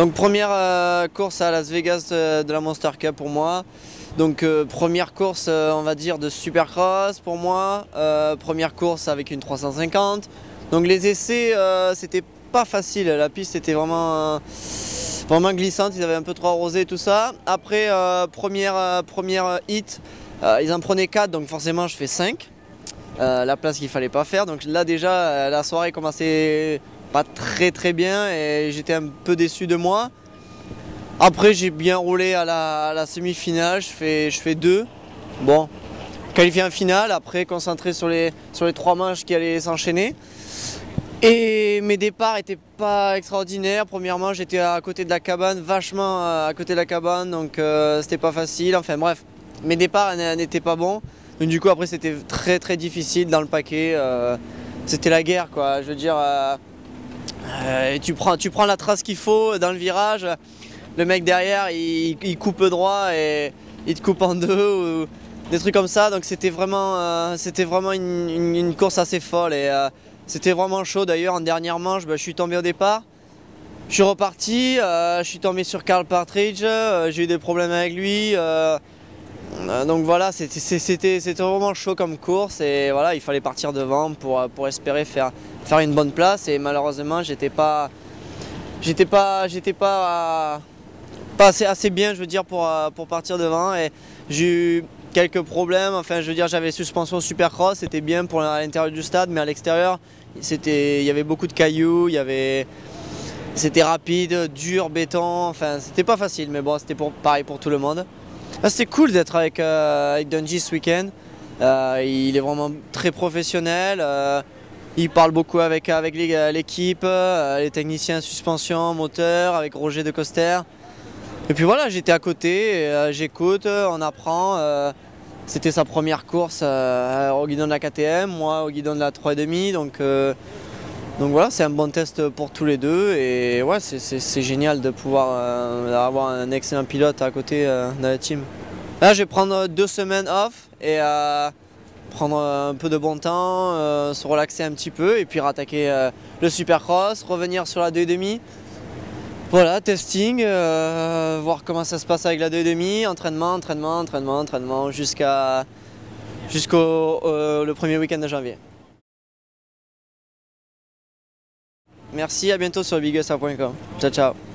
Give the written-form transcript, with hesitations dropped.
Donc première course à Las Vegas de la Monster Cup pour moi. Donc première course on va dire de Supercross pour moi. Première course avec une 350. Donc les essais c'était pas facile, la piste était vraiment glissante, ils avaient un peu trop arrosé tout ça. Après première hit, ils en prenaient 4 donc forcément je fais 5. La place qu'il fallait pas faire. Donc là déjà la soirée commençait pas très bien et j'étais un peu déçu de moi. Après j'ai bien roulé à la semi-finale, je fais 2. Bon, qualifié en finale, après concentré sur les 3 manches qui allaient s'enchaîner. Et mes départs n'étaient pas extraordinaires. Premièrement j'étais à côté de la cabane, vachement à côté de la cabane, donc c'était pas facile. Enfin bref, mes départs n'étaient pas bons. Donc du coup après c'était très difficile dans le paquet. C'était la guerre quoi, je veux dire. Tu prends la trace qu'il faut dans le virage, le mec derrière il coupe droit et il te coupe en deux ou des trucs comme ça. Donc c'était vraiment une course assez folle et c'était vraiment chaud. D'ailleurs en dernière manche je suis tombé au départ, je suis reparti, je suis tombé sur Carl Partridge, j'ai eu des problèmes avec lui. Donc voilà, c'était vraiment chaud comme course et voilà, il fallait partir devant pour espérer faire une bonne place et malheureusement j'étais pas assez bien, je veux dire, pour partir devant et j'ai eu quelques problèmes. Enfin je veux dire, j'avais suspension Supercross, c'était bien pour à l'intérieur du stade, mais à l'extérieur il y avait beaucoup de cailloux, c'était rapide, dur, béton, enfin c'était pas facile, mais bon c'était pareil pour tout le monde. C'était cool d'être avec Dungey ce week-end. Il est vraiment très professionnel. Il parle beaucoup avec l'équipe, les techniciens suspension, moteur, avec Roger de Coster. Et puis voilà, j'étais à côté, j'écoute, on apprend. C'était sa première course au guidon de la KTM, moi au guidon de la 3,5. Donc voilà, c'est un bon test pour tous les deux et ouais, c'est génial de pouvoir avoir un excellent pilote à côté de la team. Là, je vais prendre 2 semaines off et prendre un peu de bon temps, se relaxer un petit peu et puis rattaquer le Supercross, revenir sur la 2,5. Voilà, testing, voir comment ça se passe avec la 2,5, entraînement jusqu'au le premier week-end de janvier. Merci, à bientôt sur bigusa.com. Ciao ciao.